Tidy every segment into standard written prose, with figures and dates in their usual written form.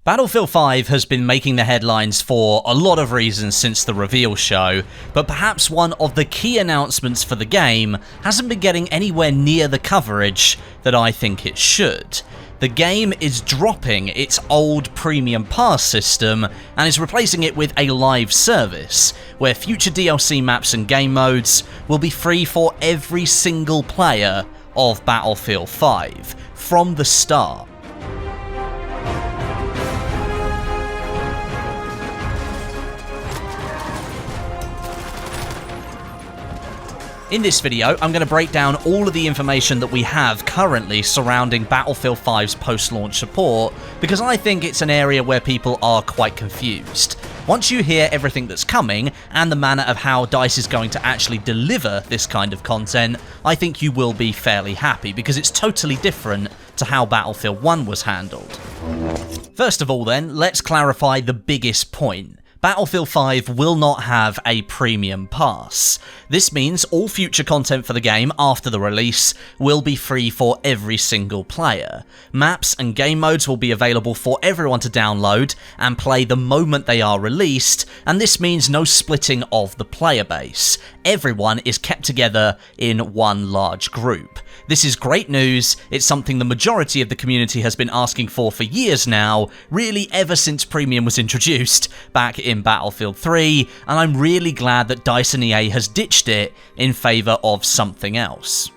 Battlefield 5 has been making the headlines for a lot of reasons since the reveal show, but perhaps one of the key announcements for the game hasn't been getting anywhere near the coverage that I think it should. The game is dropping its old Premium Pass system and is replacing it with a live service, where future DLC maps and game modes will be free for every single player of Battlefield 5, from the start. In this video, I'm going to break down all of the information that we have currently surrounding Battlefield 5's post-launch support, because I think it's an area where people are quite confused. Once you hear everything that's coming, and the manner of how DICE is going to actually deliver this kind of content, I think you will be fairly happy, because it's totally different to how Battlefield 1 was handled. First of all then, let's clarify the biggest point. Battlefield 5 will not have a premium pass. This means all future content for the game after the release will be free for every single player. Maps and game modes will be available for everyone to download and play the moment they are released, and this means no splitting of the player base. Everyone is kept together in one large group. This is great news. It's something the majority of the community has been asking for years now, really ever since Premium was introduced back in Battlefield 3, and I'm really glad that DICE and EA has ditched it in favour of something else.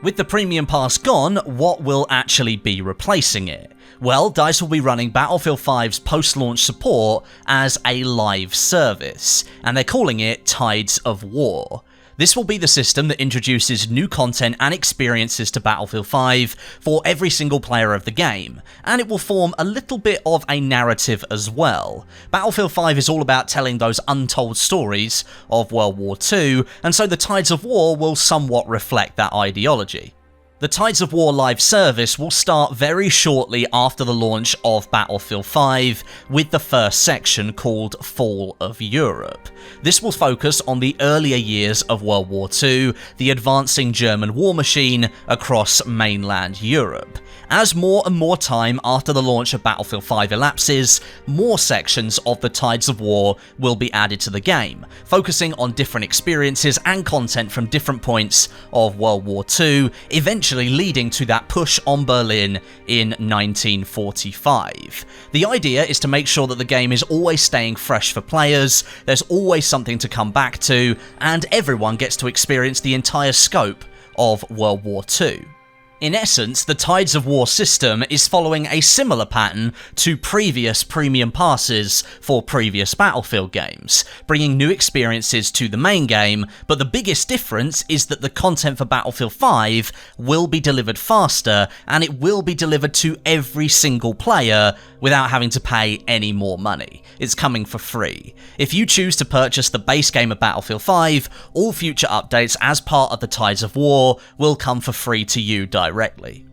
With the Premium Pass gone, what will actually be replacing it? Well, DICE will be running Battlefield 5's post-launch support as a live service, and they're calling it Tides of War. This will be the system that introduces new content and experiences to Battlefield 5 for every single player of the game, and it will form a little bit of a narrative as well. Battlefield 5 is all about telling those untold stories of World War II, and so the Tides of War will somewhat reflect that ideology. The Tides of War live service will start very shortly after the launch of Battlefield 5 with the first section called Fall of Europe. This will focus on the earlier years of World War II, the advancing German war machine across mainland Europe. As more and more time after the launch of Battlefield 5 elapses, more sections of the Tides of War will be added to the game, focusing on different experiences and content from different points of World War II, eventually leading to that push on Berlin in 1945. The idea is to make sure that the game is always staying fresh for players, there's always something to come back to, and everyone gets to experience the entire scope of World War II. In essence, the Tides of War system is following a similar pattern to previous premium passes for previous Battlefield games, bringing new experiences to the main game, but the biggest difference is that the content for Battlefield 5 will be delivered faster, and it will be delivered to every single player without having to pay any more money. It's coming for free. If you choose to purchase the base game of Battlefield 5, all future updates as part of the Tides of War will come for free to you directly.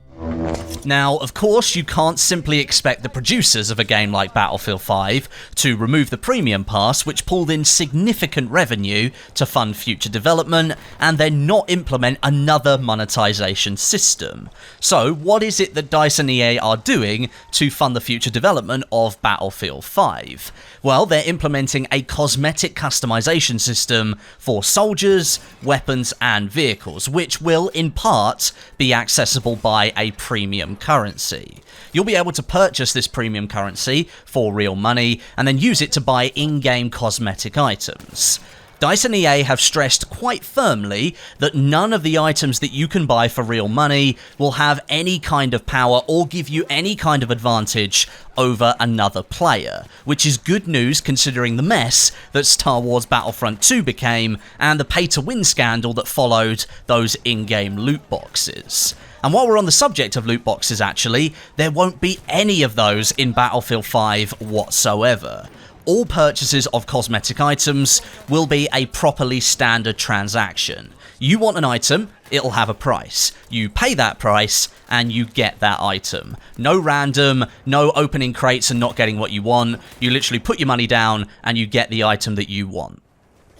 Now, of course, you can't simply expect the producers of a game like Battlefield 5 to remove the Premium Pass, which pulled in significant revenue to fund future development, and then not implement another monetization system. So, what is it that DICE and EA are doing to fund the future development of Battlefield 5? Well, they're implementing a cosmetic customization system for soldiers, weapons, and vehicles, which will, in part, be accessible by a premium currency. You'll be able to purchase this premium currency for real money and then use it to buy in-game cosmetic items. DICE and EA have stressed quite firmly that none of the items that you can buy for real money will have any kind of power or give you any kind of advantage over another player, which is good news considering the mess that Star Wars Battlefront 2 became and the pay-to-win scandal that followed those in-game loot boxes. And while we're on the subject of loot boxes actually, there won't be any of those in Battlefield 5 whatsoever. All purchases of cosmetic items will be a properly standard transaction. You want an item, it'll have a price. You pay that price, and you get that item. No random, no opening crates and not getting what you want. You literally put your money down, and you get the item that you want.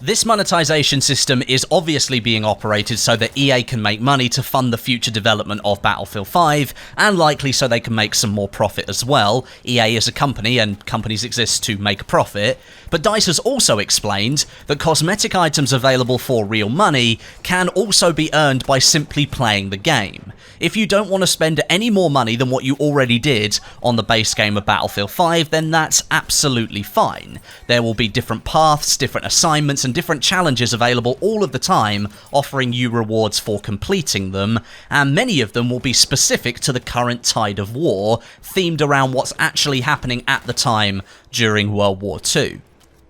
This monetization system is obviously being operated so that EA can make money to fund the future development of Battlefield 5, and likely so they can make some more profit as well. EA is a company, and companies exist to make a profit. But DICE has also explained that cosmetic items available for real money can also be earned by simply playing the game. If you don't want to spend any more money than what you already did on the base game of Battlefield 5, then that's absolutely fine. There will be different paths, different assignments, and different challenges available all of the time, offering you rewards for completing them, and many of them will be specific to the current tide of war, themed around what's actually happening at the time during World War II.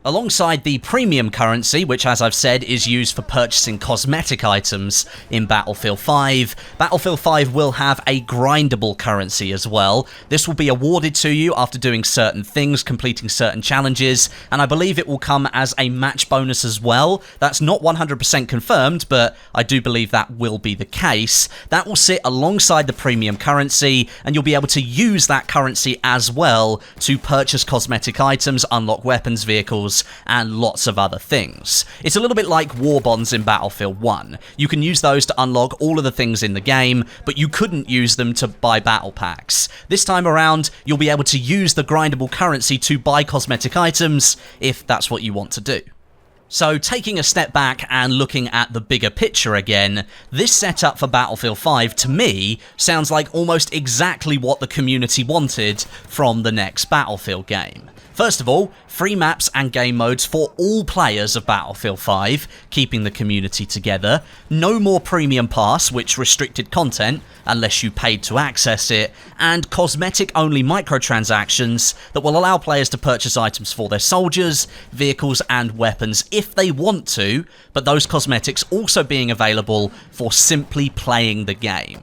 Alongside the premium currency, which as I've said is used for purchasing cosmetic items in Battlefield 5, Battlefield 5 will have a grindable currency as well. This will be awarded to you after doing certain things, completing certain challenges, and I believe it will come as a match bonus as well. That's not 100% confirmed, but I do believe that will be the case. That will sit alongside the premium currency, and you'll be able to use that currency as well to purchase cosmetic items, unlock weapons, vehicles, and lots of other things. It's a little bit like war bonds in Battlefield 1. You can use those to unlock all of the things in the game, but you couldn't use them to buy battle packs. This time around, you'll be able to use the grindable currency to buy cosmetic items if that's what you want to do. So taking a step back and looking at the bigger picture again, this setup for Battlefield 5 to me sounds like almost exactly what the community wanted from the next Battlefield game. First of all, free maps and game modes for all players of Battlefield 5, keeping the community together. No more Premium Pass, which restricted content unless you paid to access it, and cosmetic-only microtransactions that will allow players to purchase items for their soldiers, vehicles, and weapons if they want to, but those cosmetics also being available for simply playing the game.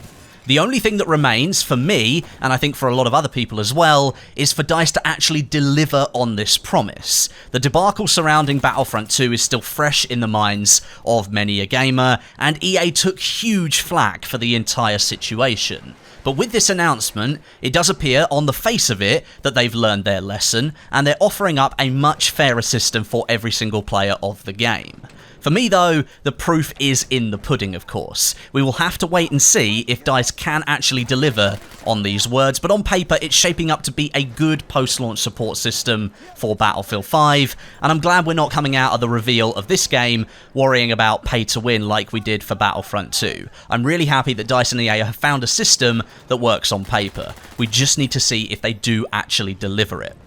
The only thing that remains for me, and I think for a lot of other people as well, is for DICE to actually deliver on this promise. The debacle surrounding Battlefront 2 is still fresh in the minds of many a gamer, and EA took huge flack for the entire situation. But with this announcement, it does appear on the face of it that they've learned their lesson, and they're offering up a much fairer system for every single player of the game. For me though, the proof is in the pudding, of course. We will have to wait and see if DICE can actually deliver on these words, but on paper it's shaping up to be a good post-launch support system for Battlefield 5, and I'm glad we're not coming out of the reveal of this game worrying about pay to win like we did for Battlefront 2. I'm really happy that DICE and EA have found a system that works on paper. We just need to see if they do actually deliver it.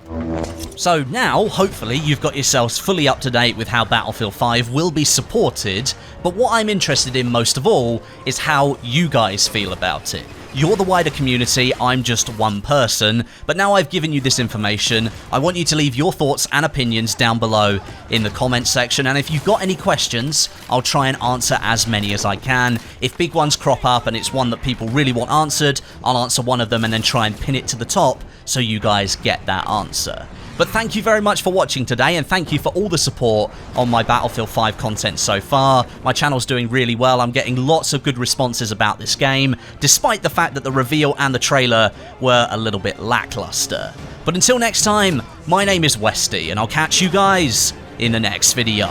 So now, hopefully, you've got yourselves fully up to date with how Battlefield 5 will be supported, but what I'm interested in most of all is how you guys feel about it. You're the wider community, I'm just one person, but now I've given you this information, I want you to leave your thoughts and opinions down below in the comments section, and if you've got any questions, I'll try and answer as many as I can. If big ones crop up and it's one that people really want answered, I'll answer one of them and then try and pin it to the top so you guys get that answer. But thank you very much for watching today, and thank you for all the support on my Battlefield 5 content so far. My channel's doing really well. I'm getting lots of good responses about this game, despite the fact that the reveal and the trailer were a little bit lackluster. But until next time, my name is Westie, and I'll catch you guys in the next video.